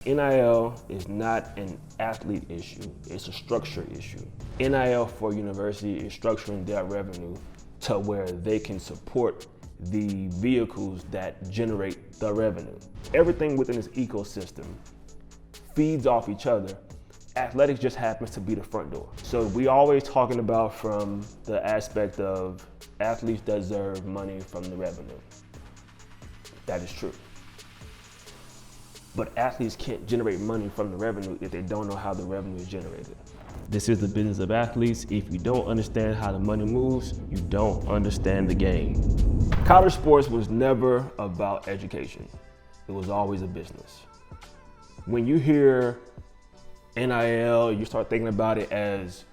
NIL is not an athlete issue, it's a structure issue. NIL for university is structuring their revenue to where they can support the vehicles that generate the revenue. Everything within this ecosystem feeds off each other. Athletics just happens to be the front door. So we always talking about from the aspect of athletes deserve money from the revenue. That is true. But athletes can't generate money from the revenue if they don't know how the revenue is generated. This is the business of athletes. If you don't understand how the money moves, you don't understand the game. College sports was never about education. It was always a business. When you hear NIL, you start thinking about it as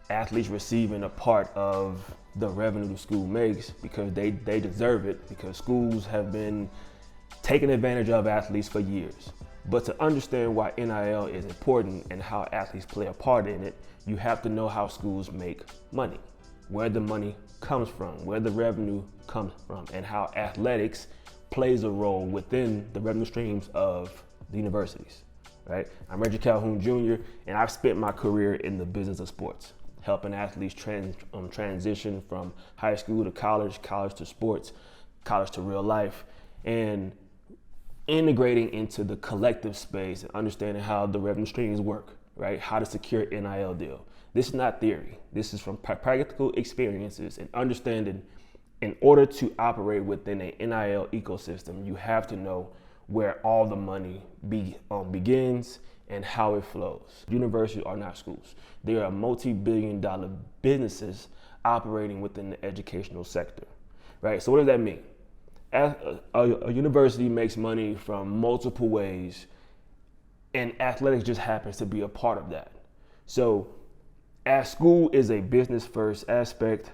athletes receiving a part of the revenue the school makes because they deserve it, because schools have been taking advantage of athletes for years. But to understand why NIL is important and how athletes play a part in it, you have to know how schools make money, where the money comes from, where the revenue comes from, and how athletics plays a role within the revenue streams of the universities, right? I'm Reggie Calhoun Jr., and I've spent my career in the business of sports, helping athletes transition from high school to college, college to sports, college to real life, and integrating into the collective space and understanding how the revenue streams work, right? How to secure an NIL deal. This is not theory. This is from practical experiences and understanding. In order to operate within an NIL ecosystem, you have to know where all the money begins and how it flows. Universities are not schools. They are multi-billion-dollar businesses operating within the educational sector, right? So what does that mean? A university makes money from multiple ways, and athletics just happens to be a part of that. So as school is a business first aspect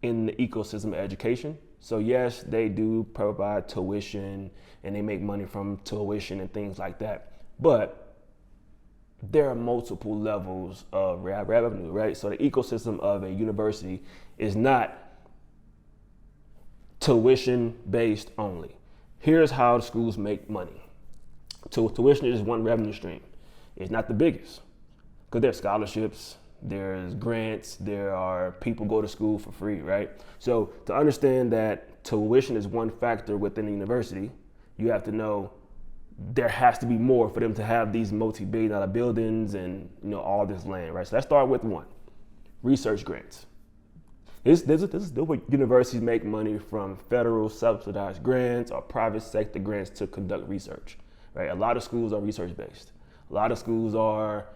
in the ecosystem of education. So yes, they do provide tuition and they make money from tuition and things like that. But there are multiple levels of revenue, right? So the ecosystem of a university is not tuition based only. Here's how the schools make money. Tuition is one revenue stream. It's not the biggest, because there's scholarships, there's grants, there are people go to school for free, right? So to understand that tuition is one factor within the university, you have to know there has to be more for them to have these multi-billion-dollar buildings and all this land, right? So let's start with one, research grants. This is what universities make money from federal subsidized grants or private sector grants to conduct research, right? A lot of schools are research based. A lot of schools are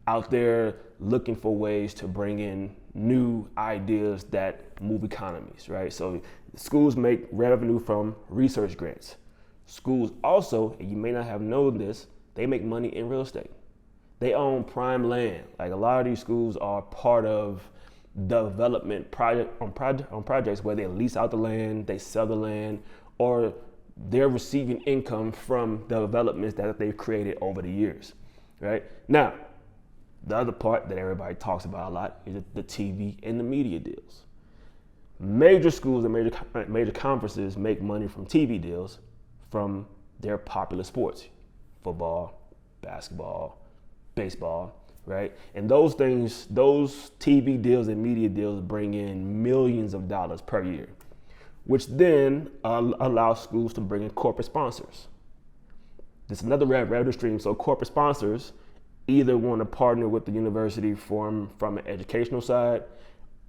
out there looking for ways to bring in new ideas that move economies, right? So schools make revenue from research grants. Schools also, and you may not have known this, they make money in real estate. They own prime land. Like a lot of these schools are part of development projects where they lease out the land, they sell the land, or they're receiving income from the developments that they've created over the years, right? Now, the other part that everybody talks about a lot is the TV and the media deals. Major schools and major conferences make money from TV deals from their popular sports, football, basketball, baseball, right? And those things, those TV deals and media deals bring in millions of dollars per year, which then allows schools to bring in corporate sponsors. This is another revenue stream. So corporate sponsors either want to partner with the university from an educational side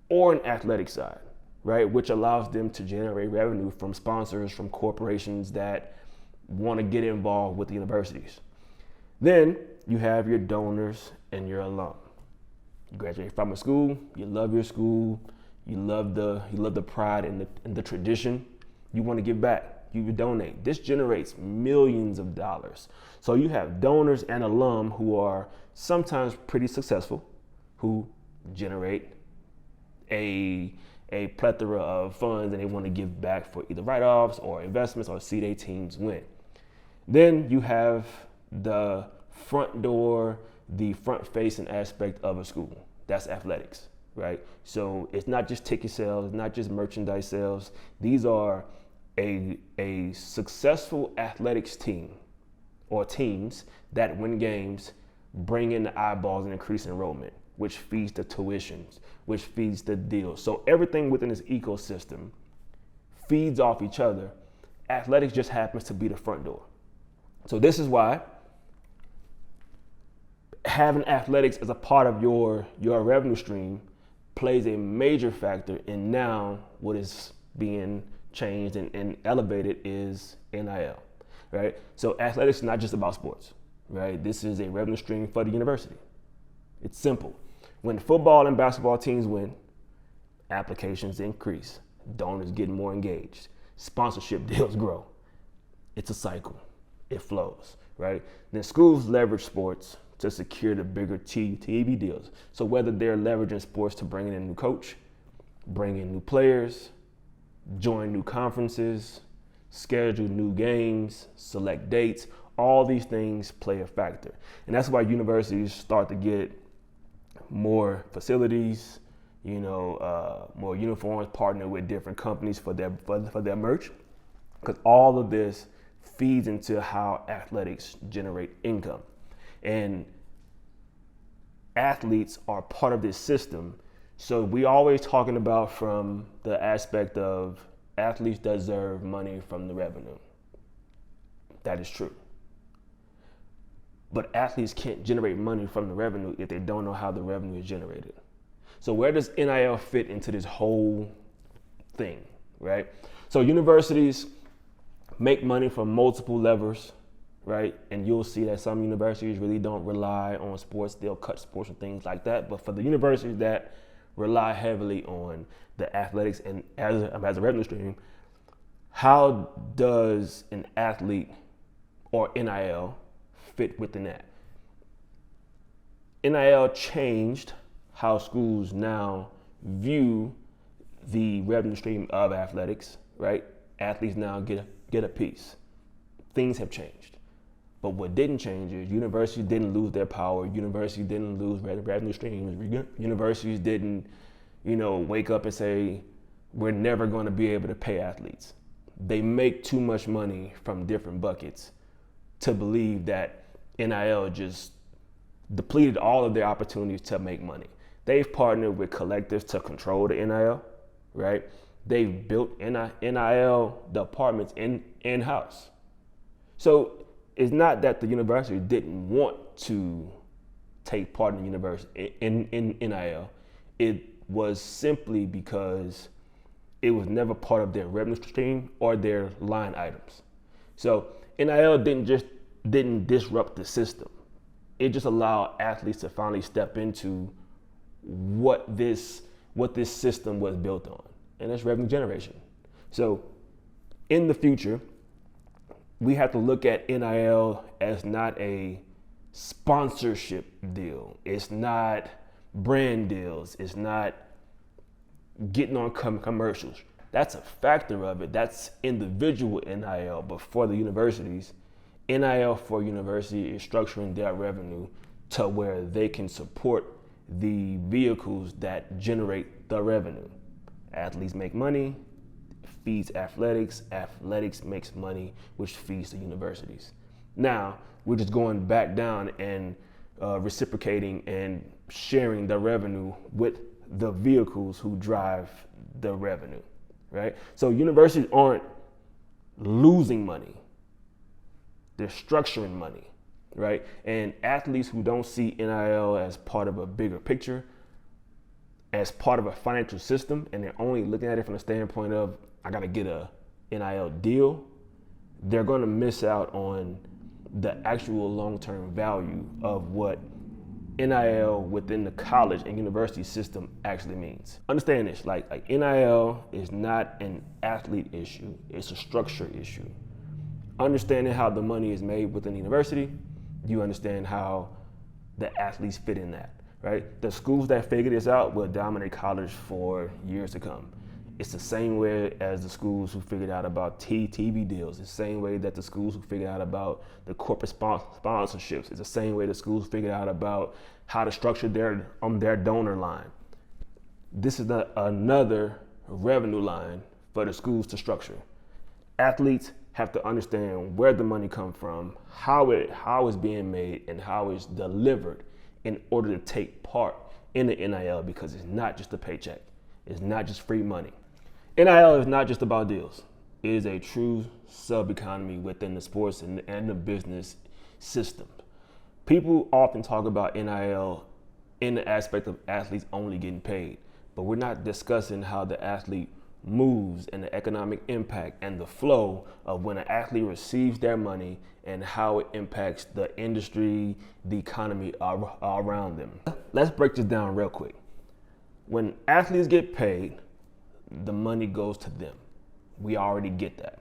or an athletic side, right? Which allows them to generate revenue from sponsors, from corporations that want to get involved with the universities. Then you have your donors and your alum. You graduate from a school, you love your school, you love the pride and the tradition. You want to give back, you donate. This generates millions of dollars. So you have donors and alum who are sometimes pretty successful, who generate a plethora of funds and they want to give back for either write-offs or investments or see their teams win. Then you have the front door, the front-facing aspect of a school. That's athletics, right? So it's not just ticket sales, it's not just merchandise sales. These are a successful athletics team or teams that win games bring in the eyeballs and increase enrollment, which feeds the tuitions, which feeds the deals. So everything within this ecosystem feeds off each other. Athletics just happens to be the front door. So this is why having athletics as a part of your revenue stream plays a major factor in now what is being changed and elevated is NIL, right? So athletics is not just about sports, right? This is a revenue stream for the university. It's simple. When football and basketball teams win, applications increase, donors get more engaged, sponsorship deals grow. It's a cycle. It flows, right? Then schools leverage sports to secure the bigger TV deals. So whether they're leveraging sports to bring in a new coach, bring in new players, join new conferences, schedule new games, select dates, all these things play a factor. And that's why universities start to get more facilities, more uniforms, partner with different companies for their merch, because all of this feeds into how athletics generate income. And athletes are part of this system. So we always talking about from the aspect of athletes deserve money from the revenue. That is true. But athletes can't generate money from the revenue if they don't know how the revenue is generated. So where does NIL fit into this whole thing, right? So universities make money from multiple levers, right? And you'll see that some universities really don't rely on sports. They'll cut sports and things like that. But for the universities that rely heavily on the athletics and as a revenue stream, how does an athlete or NIL fit within that? NIL changed how schools now view the revenue stream of athletics, right? Athletes now get a piece. Things have changed. But what didn't change is universities didn't lose their power. Universities didn't lose revenue streams. Universities didn't, wake up and say, we're never going to be able to pay athletes. They make too much money from different buckets to believe that NIL just depleted all of their opportunities to make money. They've partnered with collectives to control the NIL, right? They've built NIL departments in-house. So it's not that the university didn't want to take part in the university in NIL. It was simply because it was never part of their revenue stream or their line items. So NIL didn't disrupt the system. It just allowed athletes to finally step into what this system was built on, and that's revenue generation. So in the future, we have to look at NIL as not a sponsorship deal. It's not brand deals. It's not getting on commercials. That's a factor of it. That's individual NIL. But for the universities, NIL for university is structuring their revenue to where they can support the vehicles that generate the revenue. Athletes make money, feeds athletics, athletics makes money, which feeds the universities. Now, we're just going back down and reciprocating and sharing the revenue with the vehicles who drive the revenue, right? So universities aren't losing money. They're structuring money, right? And athletes who don't see NIL as part of a bigger picture, as part of a financial system, and they're only looking at it from the standpoint of, I gotta get a NIL deal, they're gonna miss out on the actual long-term value of what NIL within the college and university system actually means. Understand this, like NIL is not an athlete issue, it's a structure issue. Understanding how the money is made within the university, you understand how the athletes fit in that, right? The schools that figure this out will dominate college for years to come. It's the same way as the schools who figured out about TV deals. It's the same way that the schools who figured out about the corporate sponsorships. It's the same way the schools figured out about how to structure their donor line. This is another revenue line for the schools to structure. Athletes have to understand where the money comes from, how it's being made, and how it's delivered in order to take part in the NIL, because it's not just a paycheck. It's not just free money. NIL is not just about deals. It is a true sub-economy within the sports and the business system. People often talk about NIL in the aspect of athletes only getting paid, but we're not discussing how the athlete moves and the economic impact and the flow of when an athlete receives their money and how it impacts the industry, the economy around them. Let's break this down real quick. When athletes get paid, the money goes to them. We already get that.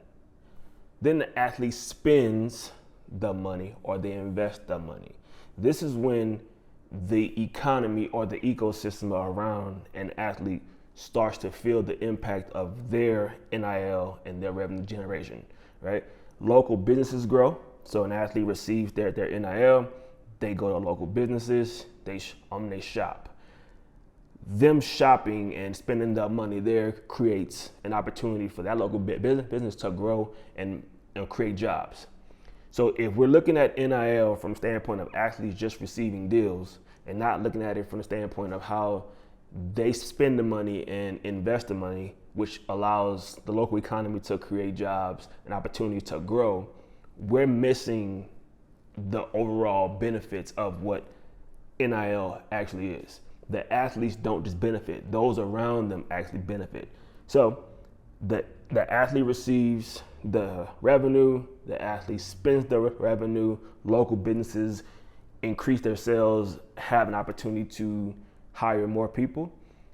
Then the athlete spends the money or they invest the money. This is when the economy or the ecosystem around an athlete starts to feel the impact of their NIL and their revenue generation, right? Local businesses grow. So an athlete receives their NIL, they go to local businesses, they shop. Them shopping and spending the money there creates an opportunity for that local business to grow and create jobs. So if we're looking at NIL from the standpoint of athletes just receiving deals and not looking at it from the standpoint of how they spend the money and invest the money, which allows the local economy to create jobs and opportunities to grow, we're missing the overall benefits of what NIL actually is. The athletes don't just benefit, those around them actually benefit. So the athlete receives the revenue, the athlete spends the revenue, local businesses increase their sales, have an opportunity to hire more people.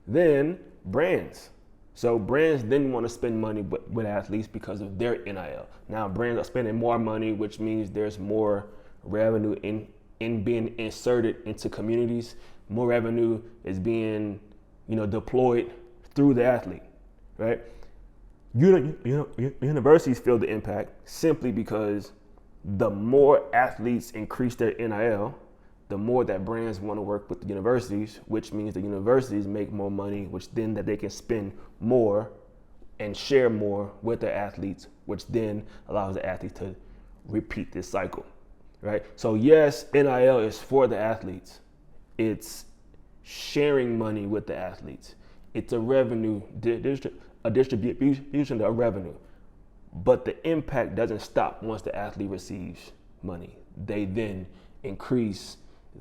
Then brands. So brands then want to spend money with athletes because of their NIL. Now brands are spending more money, which means there's more revenue in being inserted into communities. More revenue is being, deployed through the athlete, right? Universities feel the impact simply because the more athletes increase their NIL, the more that brands want to work with the universities, which means the universities make more money, which then that they can spend more and share more with their athletes, which then allows the athletes to repeat this cycle, right? So yes, NIL is for the athletes. It's sharing money with the athletes. It's a revenue, a distribution of revenue. But the impact doesn't stop once the athlete receives money. They then increase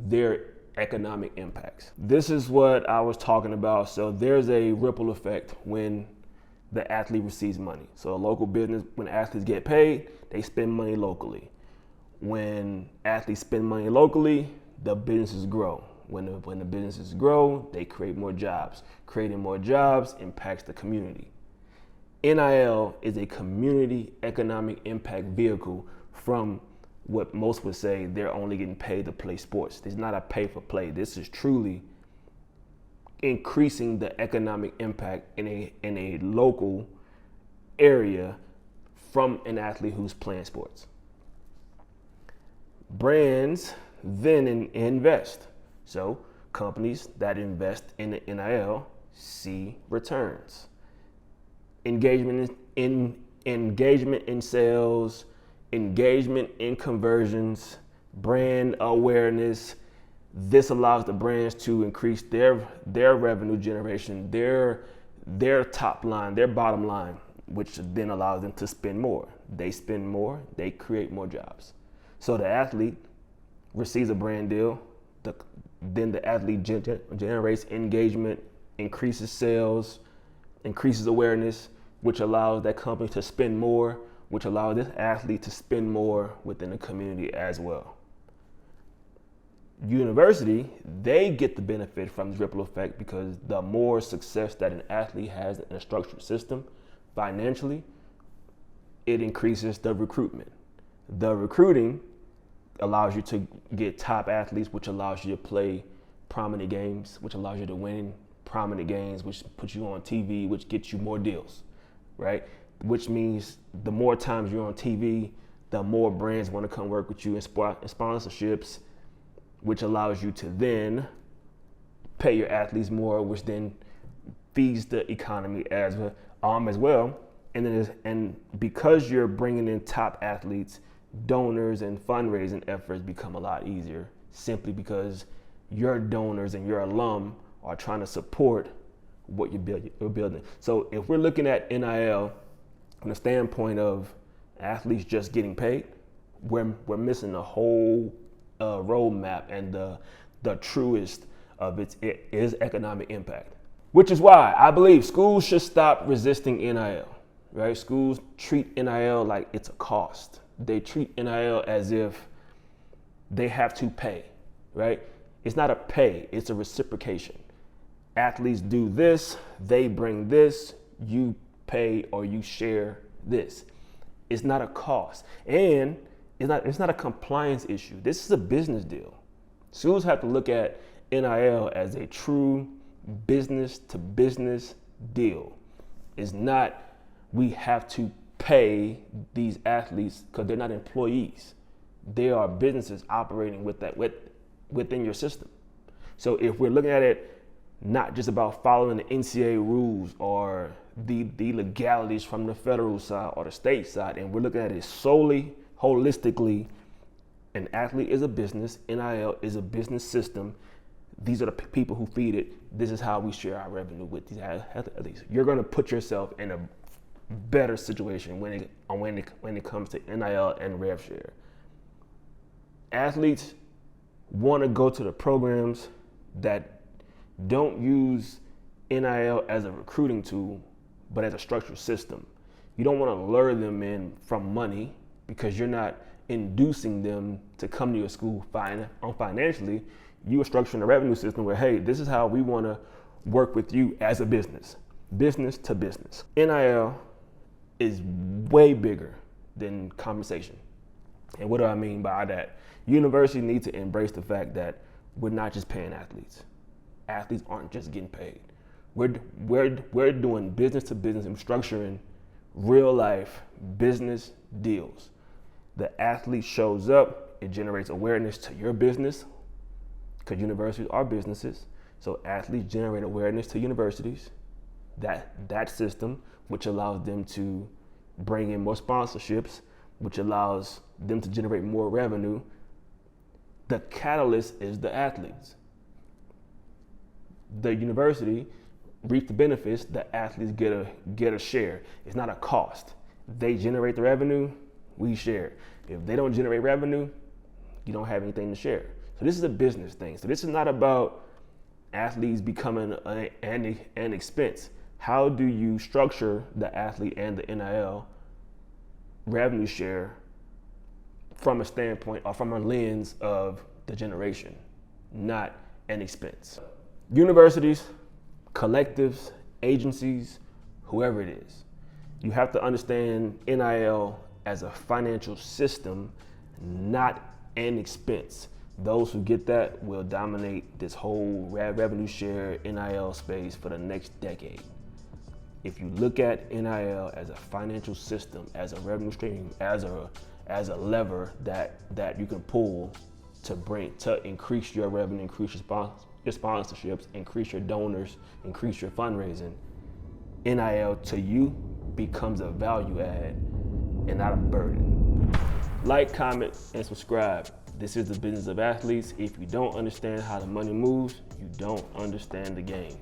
their economic impacts. This is what I was talking about. So there's a ripple effect when the athlete receives money. So a local business, when athletes get paid, they spend money locally. When athletes spend money locally, the businesses grow. When the businesses grow, they create more jobs. Creating more jobs impacts the community. NIL is a community economic impact vehicle from what most would say they're only getting paid to play sports. It's not a pay for play. This is truly increasing the economic impact in a local area from an athlete who's playing sports. Brands then invest. So companies that invest in the NIL see returns. Engagement in sales, engagement in conversions, brand awareness. This allows the brands to increase their revenue generation, their top line, their bottom line, which then allows them to spend more. They spend more, they create more jobs. So the athlete receives a brand deal, then the athlete generates engagement, increases sales, increases awareness, which allows that company to spend more, which allows this athlete to spend more within the community as well. University, they get the benefit from this ripple effect because the more success that an athlete has in a structured system financially, it increases the recruitment. The recruiting allows you to get top athletes, which allows you to play prominent games, which allows you to win prominent games, which puts you on TV, which gets you more deals, right? Which means the more times you're on TV, the more brands want to come work with you in sponsorships, which allows you to then pay your athletes more, which then feeds the economy as well. And because you're bringing in top athletes, donors and fundraising efforts become a lot easier, simply because your donors and your alum are trying to support what you're building. So if we're looking at NIL from the standpoint of athletes just getting paid, we're missing the whole roadmap and the truest of its economic impact. Which is why I believe schools should stop resisting NIL. Right? Schools treat NIL like it's a cost. They treat NIL as if they have to pay. Right? It's not a pay, it's a reciprocation. Athletes do this, they bring this, you pay or you share this. It's not a cost. And it's not a compliance issue. This is a business deal. Schools have to look at NIL as a true business to business deal. It's not we have to pay these athletes because they're not employees. They are businesses operating within your system. So if we're looking at it not just about following the NCAA rules or the legalities from the federal side or the state side, and we're looking at it solely, holistically, an athlete is a business, NIL is a business system. These are the people who feed it. This is how we share our revenue with these athletes. You're going to put yourself in a better situation when it comes to NIL and rev share. Athletes want to go to the programs that don't use NIL as a recruiting tool, but as a structured system. You don't want to lure them in from money because you're not inducing them to come to your school financially. You are structuring a revenue system where, hey, this is how we want to work with you as a business to business. NIL is way bigger than compensation. And what do I mean by that? Universities need to embrace the fact that we're not just paying athletes. Athletes aren't just getting paid. We're doing business to business and structuring real life business deals. The athlete shows up, it generates awareness to your business, because universities are businesses. So athletes generate awareness to universities, that system, which allows them to bring in more sponsorships, which allows them to generate more revenue. The catalyst is the athletes. The university reap the benefits, the athletes get a share. It's not a cost. They generate the revenue, we share. If they don't generate revenue, you don't have anything to share. So this is a business thing. So this is not about athletes becoming an expense. How do you structure the athlete and the NIL revenue share from a standpoint or from a lens of the generation, not an expense? Universities, collectives, agencies, whoever it is, you have to understand NIL as a financial system, not an expense. Those who get that will dominate this whole revenue share NIL space for the next decade. If you look at NIL as a financial system, as a revenue stream, as a lever that you can pull to increase your revenue, increase your sponsorships, increase your donors, increase your fundraising, NIL to you becomes a value add and not a burden. Like, comment, and subscribe. This is the business of athletes. If you don't understand how the money moves, you don't understand the game.